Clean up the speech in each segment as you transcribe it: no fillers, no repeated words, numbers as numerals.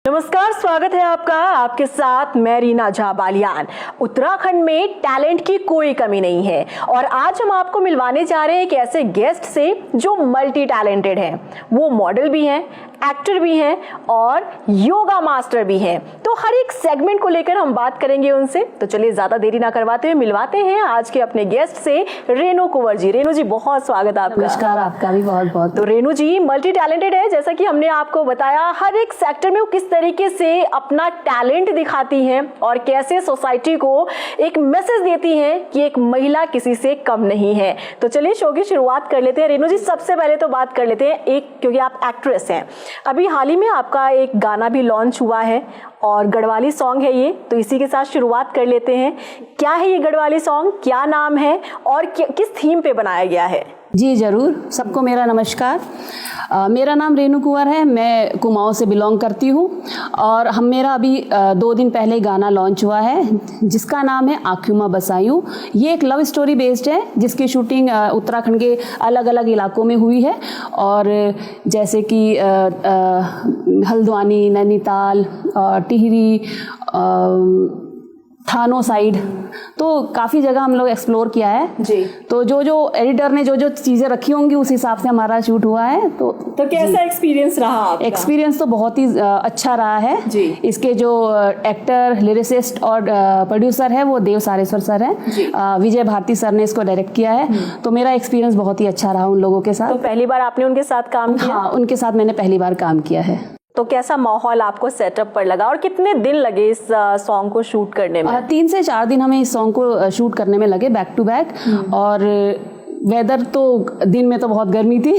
नमस्कार, स्वागत है आपका। आपके साथ मैं रीना झा बालियान। उत्तराखंड में टैलेंट की कोई कमी नहीं है और आज हम आपको मिलवाने जा रहे हैं एक ऐसे गेस्ट से जो मल्टी टैलेंटेड हैं। वो मॉडल भी हैं, एक्टर भी हैं और योगा मास्टर भी हैं। तो हर एक सेगमेंट को लेकर हम बात करेंगे उनसे। तो चलिए ज्यादा देरी ना करवाते हुए मिलवाते हैं आज के अपने गेस्ट से, रेणु कुंवर जी। रेणु जी, बहुत स्वागत आपका। नमस्कार, आपका भी बहुत बहुत। तो रेणु जी मल्टी टैलेंटेड है, जैसा कि हमने आपको बताया। हर एक सेक्टर में वो किस तरीके से अपना टैलेंट दिखाती हैं और कैसे सोसाइटी को एक मैसेज देती हैं कि एक महिला किसी से कम नहीं है। तो चलिए शो की शुरुआत कर लेते हैं। रेणु जी, सबसे पहले तो बात कर लेते हैं क्योंकि आप एक्ट्रेस हैं, अभी हाल ही में आपका एक गाना भी लॉन्च हुआ है और गढ़वाली सॉन्ग है ये, तो इसी के साथ शुरुआत कर लेते हैं। क्या है ये गढ़वाली सॉन्ग, क्या नाम है और किस थीम पे बनाया गया है? जी जरूर, सबको मेरा नमस्कार। मेरा नाम रेणु कुंवर है, मैं कुमाऊं से बिलोंग करती हूँ और मेरा अभी 2 दिन पहले गाना लॉन्च हुआ है जिसका नाम है आँखियों बसायूं। ये एक लव स्टोरी बेस्ड है जिसकी शूटिंग उत्तराखंड के अलग अलग इलाकों में हुई है और जैसे कि हल्द्वानी, नैनीताल, टिहरी, थानो साइड, तो काफ़ी जगह हम लोग एक्सप्लोर किया है जी। तो जो एडिटर ने जो चीज़ें रखी होंगी उस हिसाब से हमारा शूट हुआ है। तो कैसा एक्सपीरियंस रहा आपका? एक्सपीरियंस तो बहुत ही अच्छा रहा है जी। इसके जो एक्टर, लिरिसिस्ट और प्रोड्यूसर है वो देव सारेश्वर सर हैं। विजय भारती सर ने इसको डायरेक्ट किया है। तो मेरा एक्सपीरियंस बहुत ही अच्छा रहा उन लोगों के साथ। तो पहली बार आपने उनके साथ काम किया? हाँ, उनके साथ मैंने पहली बार काम किया है। तो कैसा माहौल आपको सेटअप पर लगा और कितने दिन लगे इस सॉन्ग को शूट करने में? 3 से 4 दिन हमें इस सॉन्ग को शूट करने में लगे, बैक टू बैक। और वेदर तो दिन में तो बहुत गर्मी थी।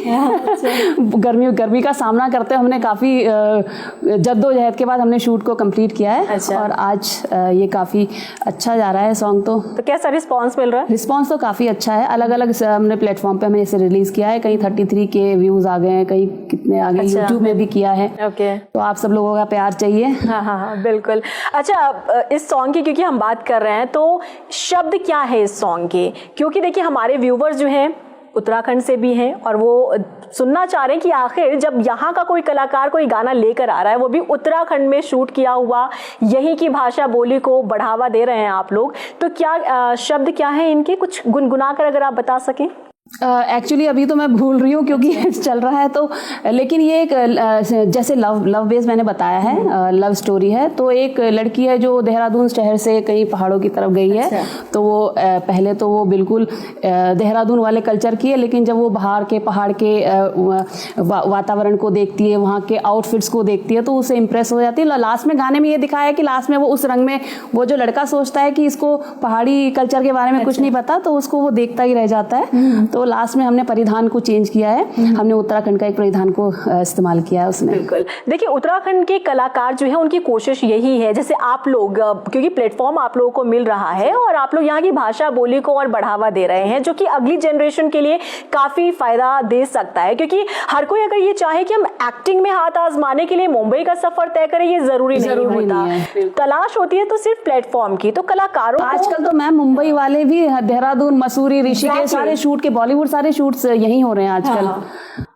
गर्मी का सामना करते हमने काफ़ी जद्दोजहद के बाद हमने शूट को कंप्लीट किया है। अच्छा। और आज ये काफ़ी अच्छा जा रहा है सॉन्ग। तो कैसा रिस्पांस मिल रहा है? रिस्पांस तो काफ़ी अच्छा है। अलग अलग हमने प्लेटफॉर्म पे हमने इसे रिलीज़ किया है। कहीं 33K व्यूज़ आ गए हैं, कहीं कितने आ गए। अच्छा। यूट्यूब में भी किया है। ओके। तो आप सब लोगों का प्यार चाहिए। हाँ, बिल्कुल। अच्छा, इस सॉन्ग की क्योंकि हम बात कर रहे हैं तो शब्द क्या है इस सॉन्ग के? क्योंकि देखिए हमारे व्यूवर्स जो हैं उत्तराखंड से भी हैं और वो सुनना चाह रहे हैं कि आखिर जब यहाँ का कोई कलाकार कोई गाना लेकर आ रहा है, वो भी उत्तराखंड में शूट किया हुआ, यहीं की भाषा बोली को बढ़ावा दे रहे हैं आप लोग, तो क्या शब्द क्या है इनके, कुछ गुनगुना कर अगर आप बता सकें। एक्चुअली अभी तो मैं भूल रही हूँ क्योंकि चल रहा है। तो लेकिन ये एक जैसे लव बेस मैंने बताया है, लव स्टोरी है। तो एक लड़की है जो देहरादून शहर से कहीं पहाड़ों की तरफ गई है। अच्छा। तो वो पहले तो वो बिल्कुल देहरादून वाले कल्चर की है, लेकिन जब वो बाहर के पहाड़ के वातावरण को देखती है, वहाँ के आउटफिट्स को देखती है, तो उसे इम्प्रेस हो जाती है। लास्ट में गाने में ये दिखाया है कि लास्ट में वो उस रंग में, वो जो लड़का सोचता है कि इसको पहाड़ी कल्चर के बारे में कुछ नहीं पता, तो उसको वो देखता ही रह जाता है। तो लास्ट में हमने परिधान को चेंज किया है। हमने उत्तराखंड का एक परिधान को इस्तेमाल किया है उसमें। बिल्कुल। देखिए उत्तराखंड के कलाकार जो है उनकी कोशिश यही है, जैसे आप लोग, क्योंकि प्लेटफॉर्म आप लोगों को मिल रहा है और आप लोग यहाँ की भाषा बोली को और बढ़ावा दे रहे हैं, जो कि अगली जनरेशन के लिए काफी फायदा दे सकता है। क्योंकि हर कोई अगर ये चाहे कि हम एक्टिंग में हाथ आजमाने के लिए मुंबई का सफर तय करें, ये जरूरी नहीं होता। तलाश होती है तो सिर्फ प्लेटफॉर्म की। तो कलाकारों आजकल तो मैम मुंबई वाले भी, देहरादून, मसूरी, ऋषिकेश, सारे शूट के, बॉलीवुड सारे शूट्स यहीं हो रहे हैं आजकल। हाँ।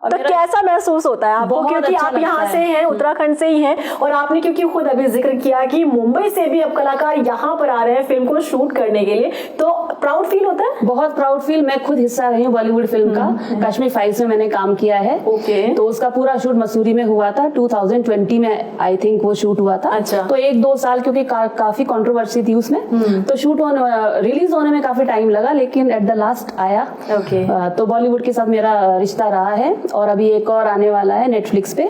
तो कैसा महसूस होता है आपको, क्योंकि आप यहाँ से हैं, उत्तराखंड से ही हैं, और आपने क्योंकि खुद अभी जिक्र किया कि मुंबई से भी अब कलाकार यहाँ पर आ रहे हैं फिल्म को शूट करने के लिए, तो प्राउड फील होता है? बहुत प्राउड फील। मैं खुद हिस्सा रही हूँ बॉलीवुड फिल्म का, कश्मीर फाइल्स में मैंने काम किया है। ओके। तो उसका पूरा शूट मसूरी में हुआ था, 2020 में आई थिंक वो शूट हुआ था। अच्छा। तो 1-2 साल क्योंकि काफी कंट्रोवर्सी थी उसमें, तो शूट रिलीज होने में काफी टाइम लगा, लेकिन एट द लास्ट आया। ओके। तो बॉलीवुड के साथ मेरा रिश्ता रहा है। और अभी एक और आने वाला है नेटफ्लिक्स पे,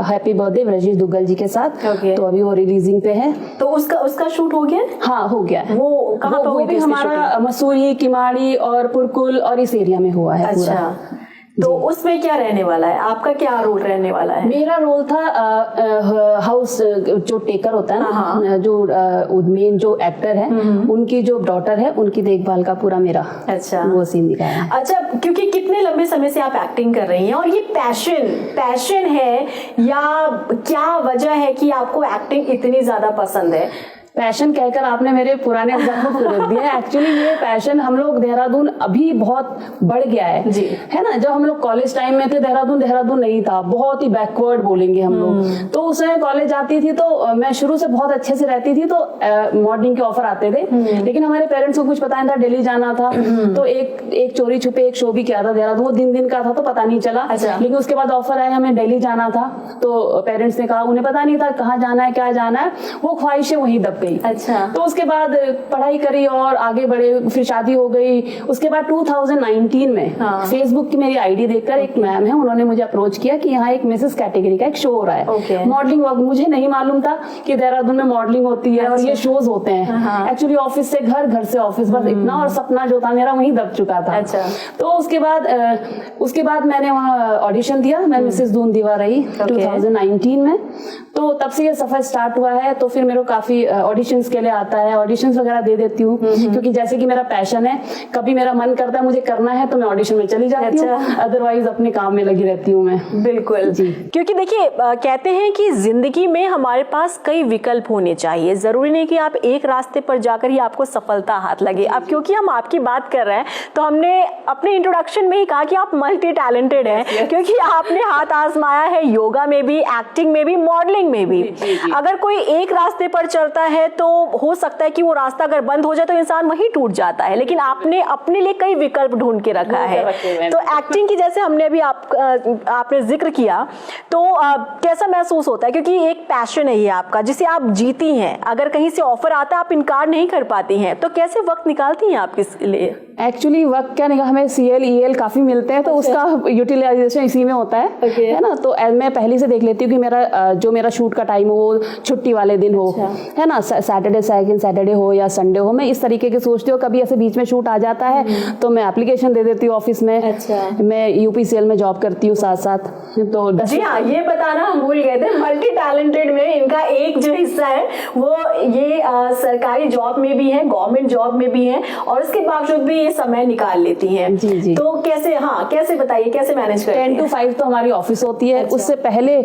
हैप्पी बर्थडे ब्रजेश दुग्गल जी के साथ। तो अभी वो रिलीजिंग पे है। तो उसका शूट हो गया? हाँ, हो गया। वो कहाँ पर हुई थी? हमारा मसूरी, किमाड़ी और पुरकुल और इस एरिया में हुआ है। अच्छा। पूरा। तो उसमें क्या रहने वाला है, आपका क्या रोल रहने वाला है? मेरा रोल था हाउस जो टेकर होता है ना, जो मेन जो एक्टर है, उनकी जो डॉटर है, उनकी देखभाल का पूरा मेरा वो सीन दिखाया। अच्छा, क्योंकि कितने लंबे समय से आप एक्टिंग कर रही हैं और ये पैशन है या क्या वजह है कि आपको एक्टिंग इतनी ज्यादा पसंद है? पैशन कहकर आपने मेरे पुराने एग्जाम्पल को रख दिया। एक्चुअली ये पैशन हम लोग देहरादून अभी बहुत बढ़ गया है जी। है ना। जब हम लोग कॉलेज टाइम में थे देहरादून नहीं था, बहुत ही बैकवर्ड बोलेंगे हम लोग। तो उस समय कॉलेज जाती थी तो मैं शुरू से बहुत अच्छे से रहती थी, तो मॉडलिंग के ऑफर आते थे, लेकिन हमारे पेरेंट्स को कुछ पता नहीं था, दिल्ली जाना था। तो एक चोरी छुपे एक शो भी किया था देहरादून, वो दिन का था तो पता नहीं चला। लेकिन उसके बाद ऑफर आया हमें दिल्ली जाना था, तो पेरेंट्स ने कहा, उन्हें पता नहीं था कहाँ जाना है क्या जाना है, वो ख्वाहिशें वहीं दब गई। अच्छा। तो उसके बाद पढ़ाई करी और आगे बढ़े, फिर शादी हो गई। उसके बाद 2019 में फेसबुक की मेरी आईडी देखकर एक मैम है, उन्होंने मुझे अप्रोच किया कि यहाँ एक मिसेस कैटेगरी का एक शो हो रहा है, मॉडलिंग वर्क। मुझे नहीं मालूम था कि देहरादून में मॉडलिंग होती है और ये शोज होते हैं। एक्चुअली ऑफिस से घर से ऑफिस, बस इतना, और सपना जो था मेरा वहीं दब चुका था। तो उसके बाद मैंने वहाँ ऑडिशन दिया, मैं मिसेस दून दीवा रही 2019 में। तो तब से ये सफर स्टार्ट हुआ है। तो फिर मेरे को काफी ऑडिशंस के लिए आता है, ऑडिशंस वगैरह दे देती हूँ, क्योंकि जैसे कि मेरा पैशन है, कभी मेरा मन करता है मुझे करना है तो मैं ऑडिशन में चली जाती हूँ, अदरवाइज अपने काम में लगी रहती हूँ मैं। बिल्कुल जी। क्योंकि देखिए कहते हैं कि जिंदगी में हमारे पास कई विकल्प होने चाहिए, जरूरी नहीं कि आप एक रास्ते पर जाकर ही आपको सफलता हाथ लगे। अब क्योंकि हम आपकी बात कर रहे हैं तो हमने अपने इंट्रोडक्शन में ही कहा कि आप मल्टी टैलेंटेड हैं, क्योंकि आपने हाथ आजमाया है योगा में भी, एक्टिंग में भी, मॉडलिंग में भी। अगर कोई एक रास्ते पर चलता है तो हो सकता है कि वो रास्ता अगर बंद हो जाए तो इंसान वहीं टूट जाता है, लेकिन आपने अपने लिए कई विकल्प ढूंढ के रखा है। तो एक्टिंग की जैसे हमने अभी आपने जिक्र किया, तो कैसा महसूस होता है, क्योंकि एक पैशन है ये आपका जिसे आप जीती हैं, अगर कहीं से ऑफर आता है आप इनकार नहीं कर पाती हैं, तो कैसे वक्त निकालती हैं आप किस लिए? एक्चुअली वक्त क्या निकाल, हमें CL EL काफी मिलते हैं, तो उसका यूटिलाइजेशन इसी में होता है है ना। तो मैं पहले से देख लेती हूँ कि मेरा शूट का टाइम हो वो छुट्टी वाले दिन हो, है ना, सैटरडे हो या संडे हो, मैं इस तरीके के सोचती हूँ। कभी ऐसे बीच में शूट आ जाता है तो मैं एप्लीकेशन दे देती हूँ ऑफिस में। मैं UPCL में जॉब करती हूँ साथ साथ। तो जी हाँ, ये बताना हम भूल गए थे, मल्टी टैलेंटेड में इनका एक जो हिस्सा है वो ये सरकारी जॉब में भी है, गवर्नमेंट जॉब में भी है, और इसके बावजूद भी ये समय निकाल लेती हैं। जी। तो कैसे बताइए, कैसे मैनेज करते हैं? 10 to 5 तो हमारी ऑफिस होती है। उससे पहले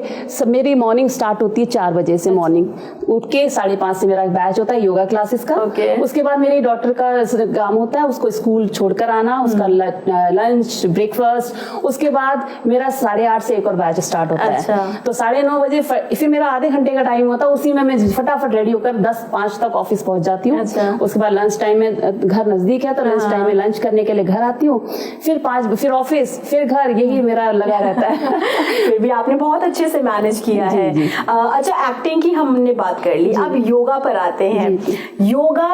मेरी मॉर्निंग स्टार्ट होती है 4 बजे से। मॉर्निंग उठ के 5:30 से मेरा बैच होता है योगा क्लासेस का। उसके बाद मेरी डॉटर का काम होता है, उसको स्कूल छोड़कर आना, उसका लंच ब्रेकफास्ट। उसके बाद मेरा 8:30 से एक और बैच स्टार्ट होता है। तो 9:30 बजे फिर मेरा आधे घंटे का टाइम होता है, उसी में मैं फटाफट रेडी होकर 10:05 तक ऑफिस पहुंच जाती हूँ। उसके बाद लंच टाइम में, घर नजदीक है तो लंच टाइम में लंच करने के लिए घर आती हूँ, फिर 5 फिर ऑफिस, फिर घर, यही मेरा लगा रहता है। फिर भी आपने बहुत अच्छे से मैनेज किया है। अच्छा, एक्टिंग की हमने बात कर ली, अब योगा पर आते हैं। योगा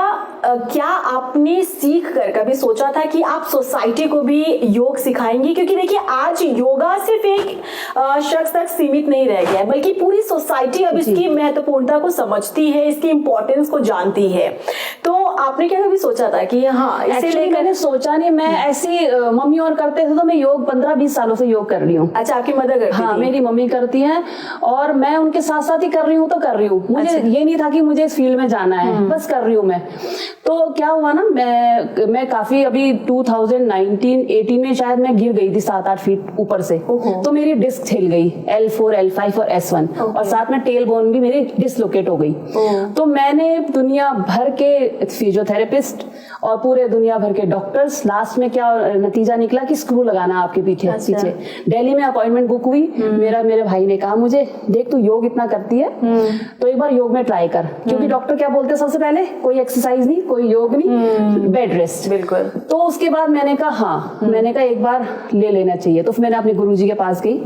क्या आपने सीख कर कभी सोचा था कि आप सोसाइटी को भी योग सिखाएंगी? क्योंकि देखिए आज योगा सिर्फ एक शख्स तक सीमित नहीं रह गया है, बल्कि पूरी सोसाइटी अब इसकी महत्वपूर्णता को समझती है, इसकी इंपॉर्टेंस को जानती है। तो आपने क्या कभी सोचा था कि हाँ इसे लेकर? मैंने सोचा नहीं, मैं ऐसी मम्मी और करते थे तो मैं योग 15-20 सालों से योग कर रही हूँ। अच्छा, आपकी मदर करती हाँ, मेरी मम्मी करती हैं और मैं उनके साथ साथ ही कर रही हूँ, तो कर रही हूँ। मुझे ये नहीं था कि मुझे इस फील्ड में जाना है, बस कर रही हूँ मैं। तो क्या हुआ ना, मैं काफी अभी 2019-18 में शायद मैं गिर गई थी 7-8 फीट ऊपर से। तो मेरी डिस्क हिल गई, L4, L5 और S1, और साथ में टेल बोन भी मेरी डिसलोकेट हो गई। तो मैंने दुनिया भर के फिजियोथेरेपिस्ट और पूरे दुनिया भर के डॉक्टर्स, लास्ट में क्या नतीजा निकला कि स्क्रू लगाना आपके पीछे। दिल्ली में अपॉइंटमेंट बुक हुई। मेरे भाई ने कहा मुझे, देख तू योग इतना करती है तो एक बार योग में ट्राई कर, क्योंकि डॉक्टर क्या बोलते हैं सबसे पहले, कोई एक्सरसाइज नहीं, कोई योग नहीं, बेड रेस्ट। बिल्कुल। तो उसके बाद मैंने कहा मैंने कहा एक बार ले लेना चाहिए। तो मैंने अपने गुरुजी के पास गई,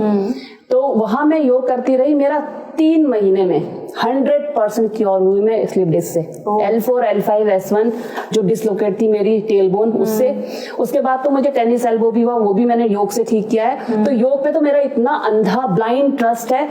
तो वहां मैं योग करती रही। मेरा 3 महीने में 100% क्योर हुई मैं स्लिप डिस्क से। L4, L5, S1 जो डिसलोकेट थी मेरी टेल बोन, उससे। उसके बाद तो मुझे टेनिस एल्बो भी हुआ, वो भी मैंने योग से ठीक किया है। तो योग पे तो मेरा इतना अंधा ब्लाइंड ट्रस्ट है।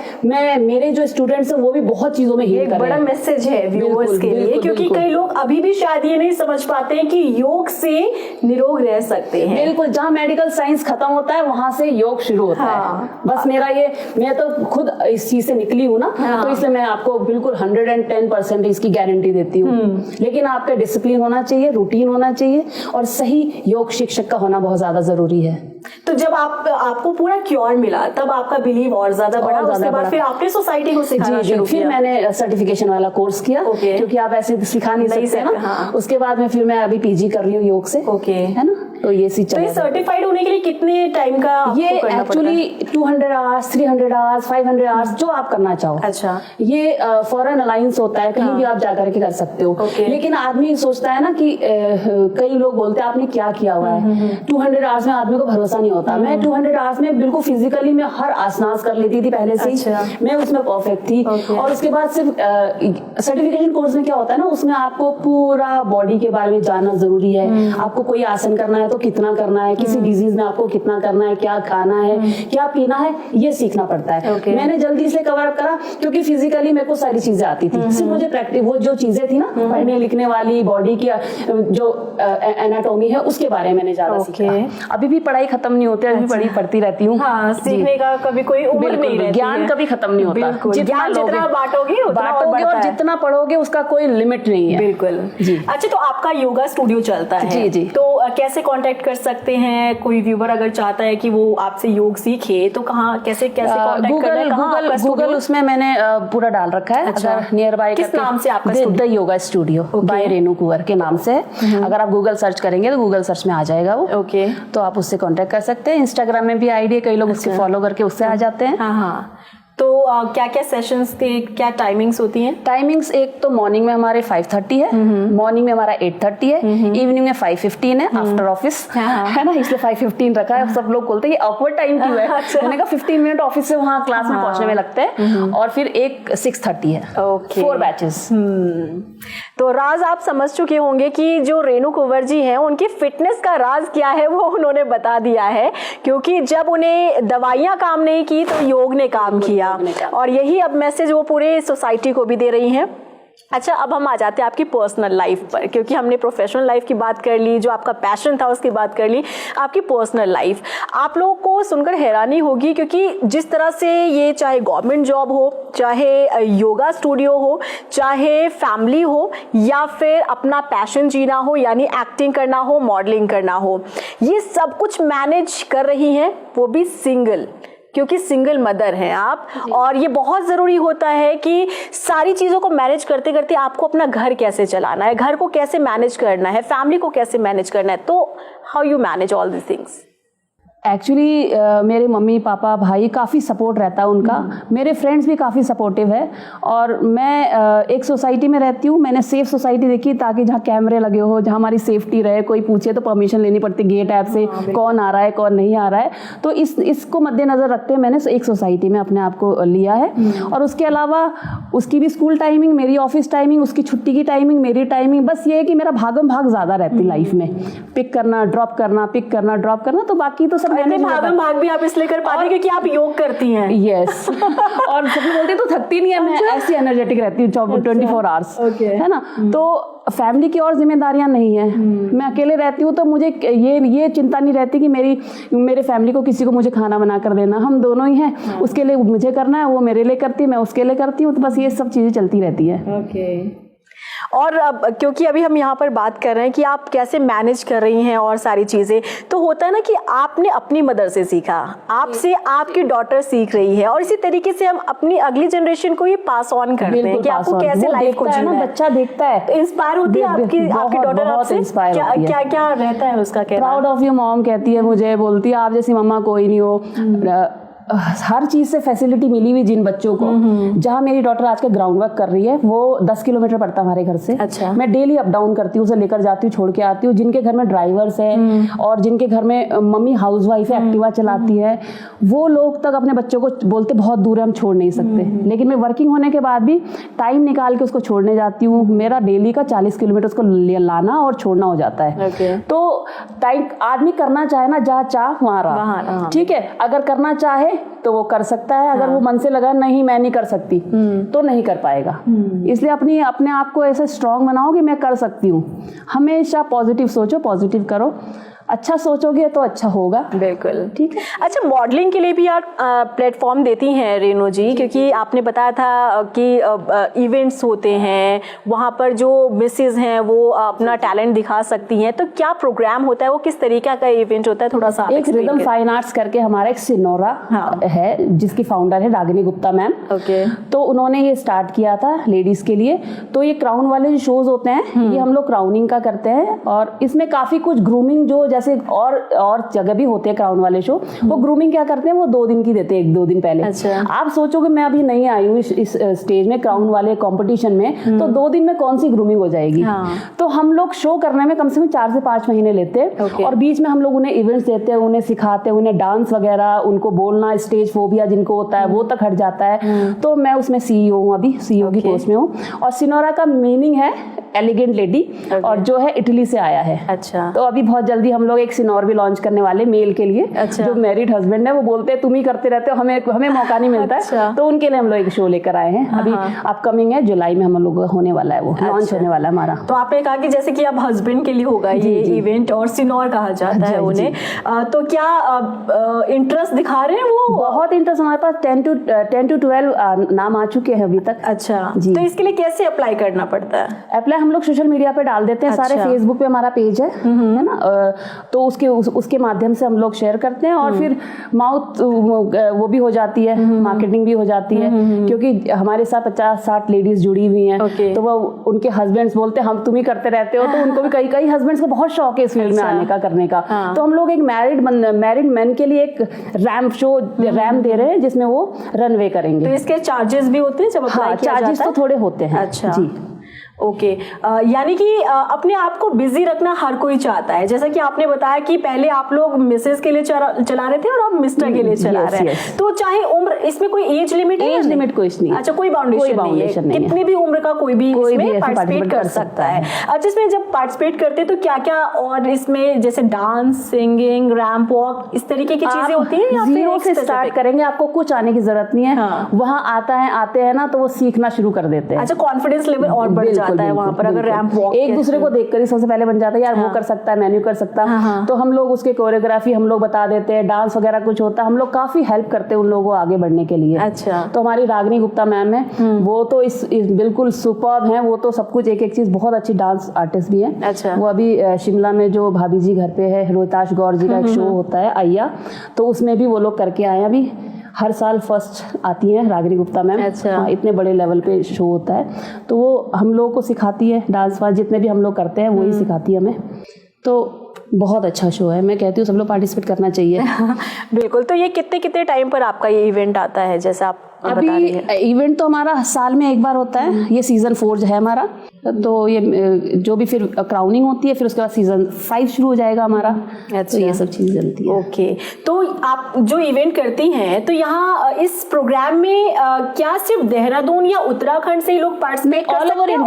मेरे जो स्टूडेंट्स हैं वो भी बहुत चीजों में हील कर रहे हैं। बड़ा मैसेज है व्यूअर्स के लिए, क्योंकि कई लोग अभी भी शायद ये नहीं समझ पाते हैं कि योग से निरोग रह सकते हैं। बिल्कुल, जहाँ मेडिकल साइंस खत्म होता है वहां से योग शुरू होता है। बस मेरा ये, मैं तो खुद इस चीज से निकली हूँ ना, तो इसलिए मैं आपको बिल्कुल 110% इसकी गारंटी देती हूँ। लेकिन आपका डिसिप्लिन होना चाहिए, रूटीन होना चाहिए और सही योग शिक्षक का होना बहुत ज्यादा जरूरी है। तो जब आपको पूरा क्योर मिला तब आपका बिलीव और ज्यादा बढ़ा, उसके बाद फिर आपने सोसाइटी को सिखाना शुरू किया? फिर मैंने सर्टिफिकेशन वाला कोर्स किया, क्योंकि आप ऐसे सिखा नहीं सकते ना। हाँ। उसके बाद में फिर मैं अभी पीजी कर रही हूँ योग से, है ना। तो ये चीज तो ये सर्टिफाइड होने के लिए कितने टाइम का ये एक्चुअली 200 आवर्स, 300 आवर्स, 500 आवर्स जो आप करना चाहो। अच्छा। ये फॉरेन अलायंस होता है, कहीं भी आप जाकर के कर सकते हो। लेकिन आदमी सोचता है ना कि कई लोग बोलते हैं आपने क्या किया हुआ है। 200 आवर्स में आदमी को भरोसा नहीं होता। मैं 200 आवर्स में बिल्कुल फिजिकली मैं हर आसनास कर लेती थी पहले से ही। मैं उसमें परफेक्ट थी। और उसके बाद सिर्फ सर्टिफिकेशन कोर्स में क्या होता है ना, उसमें आपको पूरा बॉडी के बारे में जानना जरूरी है। आपको कोई आसन करना है तो कितना करना है, किसी डिजीज में आपको कितना करना है, क्या खाना है, क्या पीना है, ये सीखना पड़ता है। मैंने जल्दी से कवर अप करा क्योंकि फिजिकली मेरे को सारी चीजें आती थी। सिर्फ मुझे प्रैक्टिस, वो जो चीजें थी ना पढ़ने लिखने वाली, बॉडी की जो एनाटॉमी है उसके बारे में मैंने ज्यादा सीखा। अभी भी पढ़ाई खत्म नहीं होती, अभी भी पढ़ती रहती हूँ। हाँ, सीखने का कभी कोई उम्र नहीं रहती, ज्ञान कभी खत्म नहीं होता। जितना बांटोगे और जितना पढ़ोगे उसका कोई लिमिट नहीं है। बिल्कुल जी। अच्छा, तो आपका योगा स्टूडियो चलता है? जी जी। तो कैसे कांटेक्ट कर सकते हैं? कोई व्यूअर अगर चाहता है कि वो आपसे योग सीखे तो कहाँ कैसे कांटेक्ट करना है? गूगल उसमें मैंने पूरा डाल रखा है। अच्छा। अगर नियर बाय किस नाम से आपका the yoga studio by Renu Kunwar के नाम से है। अगर आप गूगल सर्च करेंगे तो गूगल सर्च में आ जाएगा वो। ओके। तो आप उससे कांटेक्ट कर सकते हैं। इंस्टाग्राम में भी आईडी है, कई लोग उससे फॉलो करके उससे आ जाते हैं। हाँ। तो क्या क्या सेशंस थे, क्या टाइमिंग्स होती हैं? टाइमिंग्स एक तो मॉर्निंग में हमारे 5:30 है, मॉर्निंग में हमारा 8:30 है, इवनिंग में 5:15 है आफ्टर ऑफिस, है ना, इसलिए 5:15 रखा है। सब लोग बोलते हैं ये ऑकवर्ड टाइम क्यों है? मैंने कहा 15 मिनट ऑफिस से वहाँ क्लास में पहुंचने में लगते हैं। और फिर एक 6:30 है। 4 बैचेस। तो राज आप समझ चुके होंगे कि जो रेनू कुंवर जी हैं उनकी फिटनेस का राज क्या है वो उन्होंने बता दिया है। क्योंकि जब उन्हें दवाइयां काम नहीं की तो योग ने काम किया, और यही अब मैसेज वो पूरे सोसाइटी को भी दे रही हैं। अच्छा, अब हम आ जाते हैं आपकी पर्सनल लाइफ पर, क्योंकि हमने प्रोफेशनल लाइफ की बात कर ली, जो आपका पैशन था उसकी बात कर ली। आपकी पर्सनल लाइफ आप लोगों को सुनकर हैरानी होगी, क्योंकि जिस तरह से ये चाहे गवर्नमेंट जॉब हो, चाहे योगा स्टूडियो हो, चाहे फैमिली हो, या फिर अपना पैशन जीना हो यानी एक्टिंग करना हो, मॉडलिंग करना हो, ये सब कुछ मैनेज कर रही हैं, वो भी सिंगल, क्योंकि सिंगल मदर हैं आप। और ये बहुत ज़रूरी होता है कि सारी चीज़ों को मैनेज करते करते आपको अपना घर कैसे चलाना है, घर को कैसे मैनेज करना है, फैमिली को कैसे मैनेज करना है। तो how you manage all this things? Actually मेरे मम्मी पापा भाई काफ़ी सपोर्ट रहता है उनका। मेरे फ्रेंड्स भी काफ़ी सपोर्टिव है। और मैं एक सोसाइटी में रहती हूँ। मैंने सेफ सोसाइटी देखी, ताकि जहाँ कैमरे लगे हो, जहाँ हमारी सेफ्टी रहे, कोई पूछे तो परमिशन लेनी पड़ती गेट ऐप से, कौन आ रहा है कौन नहीं आ रहा है। तो इसको मद्देनजर रखते हुए मैंने एक सोसाइटी में अपने आप को लिया है। और उसके अलावा उसकी भी स्कूल टाइमिंग, मेरी ऑफिस टाइमिंग, उसकी छुट्टी की टाइमिंग, मेरी टाइमिंग, बस ये है कि मेरा भागम भाग ज़्यादा रहती लाइफ में, पिक करना ड्रॉप करना, पिक करना ड्रॉप करना। तो बाकी तो सब भागम भाग भी आप इसलिए कर पाती हैं क्योंकि आप योग करती हैं। यस। और सब बोलते तो थकती नहीं है, मैं ऐसी एनर्जेटिक रहती हूँ 24 आवर्स, है ना। तो फैमिली की और जिम्मेदारियां नहीं है, मैं अकेले रहती हूँ, तो मुझे ये चिंता नहीं रहती कि मेरे फैमिली को किसी को मुझे खाना बना कर देना। हम दोनों ही हैं, उसके लिए मुझे करना है, वो मेरे लिए करती है, मैं उसके लिए करती हूँ। तो बस ये सब चीज़ें चलती रहती है। और अब क्योंकि अभी हम यहाँ पर बात कर रहे हैं कि आप कैसे मैनेज कर रही हैं और सारी चीज़ें, तो होता है ना कि आपने अपनी मदर से सीखा, आपसे आपकी डॉटर सीख रही है, और इसी तरीके से हम अपनी अगली जनरेशन को ये पास ऑन करते हैं कि आपको कैसे लाइफ को जीना है। बच्चा देखता है, इंस्पायर होती है आपकी डॉटर आपसे? क्या क्या रहता है उसका कहना? प्राउड ऑफ यू मॉम कहती है मुझे, बोलती है आप जैसी मम्मा कोई नहीं हो। हर चीज़ से फैसिलिटी मिली हुई जिन बच्चों को। जहाँ मेरी डॉटर आज का ग्राउंड वर्क कर रही है, वो 10 किलोमीटर पड़ता है हमारे घर से। अच्छा। मैं डेली अप डाउन करती हूँ, उसे लेकर जाती हूँ, छोड़ के आती हूँ। जिनके घर में ड्राइवर्स है और जिनके घर में मम्मी हाउसवाइफ है, एक्टिवा चलाती है, वो लोग तक अपने बच्चों को बोलते बहुत दूर है, हम छोड़ नहीं सकते। लेकिन मैं वर्किंग होने के बाद भी टाइम निकाल के उसको छोड़ने जाती हूँ। मेरा डेली का 40 किलोमीटर उसको लाना और छोड़ना हो जाता है। तो टाइम आदमी करना चाहे ना, जहाँ चाह वहाँ रहा, ठीक है। अगर करना चाहे तो वो कर सकता है, अगर वो मन से लगा नहीं मैं नहीं कर सकती तो नहीं कर पाएगा। इसलिए अपने आप को ऐसे स्ट्रांग बनाओ कि मैं कर सकती हूँ। हमेशा पॉजिटिव सोचो, पॉजिटिव करो, अच्छा सोचोगे तो अच्छा होगा। बिल्कुल ठीक है। अच्छा, मॉडलिंग के लिए भी आप प्लेटफॉर्म देती हैं रेनू जी, क्योंकि आपने बताया था कि इवेंट्स होते हैं वहाँ पर जो मिसेज हैं वो अपना टैलेंट दिखा सकती हैं, तो क्या प्रोग्राम होता है, वो किस तरीके का इवेंट होता है, थोड़ा सा एक रिदम फाइन आर्ट्स करके हमारा एक सिनोरा है जिसकी फाउंडर है रागिनी गुप्ता मैम। ओके। तो उन्होंने ये स्टार्ट किया था लेडीज के लिए। तो ये क्राउन वाले जो शोज होते हैं ये हम लोग क्राउनिंग का करते हैं, और इसमें काफी कुछ ग्रूमिंग जो जैसे और जगह भी होते हैं क्राउन वाले शो, वो ग्रूमिंग क्या करते हैं, वो 2 दिन की देते हैं, 1-2 दिन पहले। अच्छा। आप सोचोगे मैं अभी नहीं आई हूँ इस स्टेज में क्राउन वाले कॉम्पिटिशन में, तो 2 दिन में कौन सी ग्रूमिंग हो जाएगी। तो हम लोग शो करने में कम से कम 4 से 5 महीने लेते हैं, और बीच में हम लोग उन्हें इवेंट्स देते हैं, उन्हें सिखाते हैं, उन्हें डांस वगैरह, उनको बोलना, स्टेज फोबिया जिनको होता है वो तक हट जाता है। तो मैं उसमें CEO हूँ, अभी CEO की पोस्ट में हूँ। और सिनोरा का मीनिंग है एलिगेंट लेडी, और जो है इटली से आया है। अच्छा। तो अभी बहुत जल्दी हम लोग एक सिनोर भी लॉन्च करने वाले मेल के लिए। अच्छा। जो मैरिड हस्बैंड है वो बोलते हैं तुम ही करते रहते हो, हमें मौका नहीं मिलता है, तो उनके लिए हम लोग एक शो लेकर आए हैं। अभी अपकमिंग है, जुलाई में हम लोग होने वाला है, वो लॉन्च होने वाला है हमारा। तो आपने कहा कि जैसे कि अब हस्बैंड के लिए होगा ये इवेंट, और सिनोर कहा जाता है उन्हें, तो क्या इंटरेस्ट दिखा रहे हैं वो? बहुत इंटरेस्ट, हमारे पास 10 to 12 नाम आ चुके हैं अभी तक। अच्छा जी। तो इसके लिए कैसे अप्लाई करना पड़ता है? अप्लाई हम लोग सोशल मीडिया पे डाल देते हैं। अच्छा। सारे फेसबुक पे हमारा पेज है ना, तो उसके माध्यम से हम लोग शेयर करते हैं, और फिर माउथ वो भी हो जाती है, मार्केटिंग भी हो जाती है, क्योंकि हमारे साथ 50-60 लेडीज जुड़ी हुई हैं। तो वो उनके हस्बैंड्स बोलते हैं हम तुम ही करते रहते हो, तो उनको भी कई हस्बैंड्स को बहुत शौक है इस फील्ड में आने का, करने का। तो हम लोग एक मैरिड मैन के लिए एक रैम्प दे रहे हैं जिसमें वो रनवे करेंगे। तो इसके चार्जेस भी होते हैं जब अप्लाई किया जाता है? चार्जेस तो थोड़े होते हैं। अच्छा जी। ओके। यानी कि अपने आप को बिजी रखना हर कोई चाहता है, जैसा कि आपने बताया कि पहले आप लोग मिसेस के लिए चला रहे थे और अब मिस्टर के लिए चला रहे हैं। तो चाहे उम्र, इसमें कोई एज लिमिट है? एज लिमिट कोई नहीं। अच्छा, कोई बाउंडेशन नहीं है, कितनी भी उम्र का कोई भी इसमें पार्टिसिपेट कर सकता है। अच्छा, इसमें जब पार्टिसिपेट करते हैं तो क्या क्या, और इसमें जैसे डांस, सिंगिंग, रैंप वॉक, इस तरीके की चीजें होती हैं, या जीरो से स्टार्ट करेंगे? आपको कुछ आने की जरूरत नहीं है। वहाँ आते हैं ना, तो वो सीखना शुरू कर देते हैं। अच्छा, कॉन्फिडेंस लेवल और बढ़ जाता है वहाँ पर, अगर रैंप वॉक एक दूसरे को देखकर ही सबसे पहले बन जाता है, यार वो कर सकता है, मैं नहीं कर सकता। तो हम लोग उसके कोरियोग्राफी हम लोग बता देते हैं, डांस वगैरह कुछ होता है, हम लोग काफी हेल्प करते हैं उन लोगों को आगे बढ़ने के लिए। अच्छा। तो हमारी रागिनी गुप्ता मैम है, वो तो इस बिल्कुल सुपर्ब है, वो तो सब कुछ एक चीज, बहुत अच्छी डांस आर्टिस्ट भी है। अच्छा। वो अभी शिमला में जो भाभी जी घर पे है, रोहिताश गौर जी का एक शो होता है अय्या, तो उसमें भी वो लोग करके आए हैं। अभी हर साल फर्स्ट आती है रागिनी गुप्ता मैम। अच्छा। इतने बड़े लेवल पे शो होता है, तो वो हम लोगों को सिखाती है, डांस वांस जितने भी हम लोग करते हैं वही सिखाती है हमें। तो बहुत अच्छा शो है, मैं कहती हूँ सब लोग पार्टिसिपेट करना चाहिए। बिल्कुल। तो ये कितने टाइम पर आपका ये इवेंट आता है, जैसे आप अभी इवेंट तो हमारा साल में एक बार होता है, ये सीजन 4 है हमारा। तो ये जो भी फिर क्राउनिंग होती है, फिर उसके बाद सीजन 5 शुरू हो जाएगा हमारा। अच्छा। तो ये सब चीज़ चलती है। ओके। तो आप जो इवेंट करती हैं, तो यहाँ इस प्रोग्राम में क्या सिर्फ देहरादून या उत्तराखंड से ही लोग पार्टिसिपेट कर सकते हैं?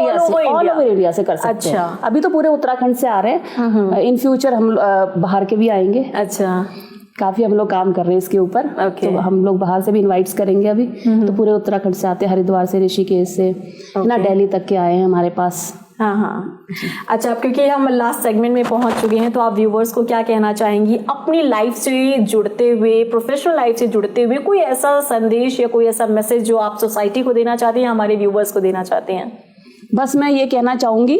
ऑल ओवर इंडिया से कर सकते हैं। अच्छा। अभी तो पूरे उत्तराखंड से आ रहे हैं, इन फ्यूचर हम बाहर के भी आएंगे। अच्छा। काफी हम लोग काम कर रहे हैं इसके ऊपर। तो हम लोग बाहर से भी इनवाइट्स करेंगे अभी। तो पूरे उत्तराखंड से आते हैं, हरिद्वार से, ऋषिकेश से, ना दिल्ली तक के आए हैं हमारे पास। हाँ। अच्छा, क्योंकि हम लास्ट सेगमेंट में पहुंच चुके हैं, तो आप व्यूवर्स को क्या कहना चाहेंगी अपनी लाइफ से जुड़ते हुए, प्रोफेशनल लाइफ से जुड़ते हुए? कोई ऐसा संदेश या कोई ऐसा मैसेज जो आप सोसाइटी को देना चाहते हैं, हमारे व्यूवर्स को देना चाहते हैं? बस मैं ये कहना चाहूँगी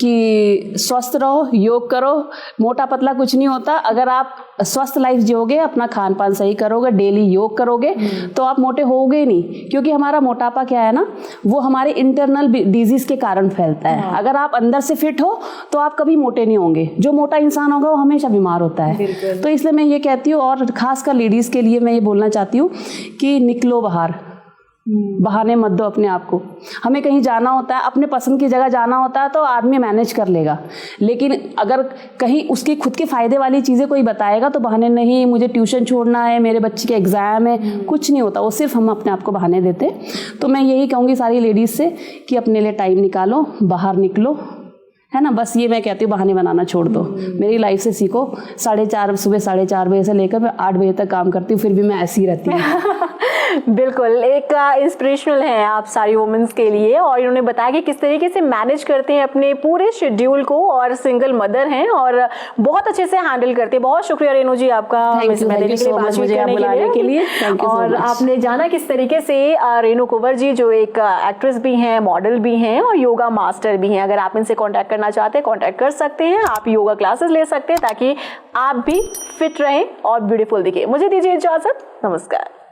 कि स्वस्थ रहो, योग करो, मोटा पतला कुछ नहीं होता। अगर आप स्वस्थ लाइफ जियोगे, अपना खान पान सही करोगे, डेली योग करोगे, तो आप मोटे होगे नहीं। क्योंकि हमारा मोटापा क्या है ना, वो हमारे इंटरनल डिजीज के कारण फैलता है। अगर आप अंदर से फिट हो तो आप कभी मोटे नहीं होंगे। जो मोटा इंसान होगा वो हमेशा बीमार होता है। तो इसलिए मैं ये कहती हूँ, और खासकर लेडीज के लिए मैं ये बोलना चाहती हूँ कि निकलो बाहर, बहाने मत दो अपने आप को। हमें कहीं जाना होता है, अपने पसंद की जगह जाना होता है, तो आदमी मैनेज कर लेगा। लेकिन अगर कहीं उसकी खुद के फायदे वाली चीज़ें कोई बताएगा तो बहाने नहीं, मुझे ट्यूशन छोड़ना है, मेरे बच्चे के एग्जाम है, कुछ नहीं होता। वो सिर्फ हम अपने आप को बहाने देते। तो मैं यही कहूँगी सारी लेडीज़ से कि अपने लिए टाइम निकालो, बाहर निकलो, है ना, बस ये मैं कहती हूँ बहाने बनाना छोड़ दो, मेरी लाइफ से सीखो। सुबह 4:30 बजे से लेकर मैं 8 बजे तक काम करती हूँ, फिर भी मैं ऐसी ही रहती हूँ। बिल्कुल, एक इंस्पिरेशनल हैं आप सारी वुमेन्स के लिए, और इन्होंने बताया कि किस तरीके से मैनेज करते हैं अपने पूरे शेड्यूल को, और सिंगल मदर हैं और बहुत अच्छे से हैंडल करते हैं। बहुत शुक्रिया रेनू जी आपका बुलाने के लिए। और आपने जाना किस तरीके से रेनू कुंवर जी जो एक एक्ट्रेस भी हैं, मॉडल भी हैं और योगा मास्टर भी हैं। अगर आप इनसे कांटेक्ट करना चाहते हैं, कांटेक्ट कर सकते हैं। आप योगा क्लासेस ले सकते हैं ताकि आप भी फिट रहें और ब्यूटीफुल दिखे। मुझे दीजिए इजाजत, नमस्कार।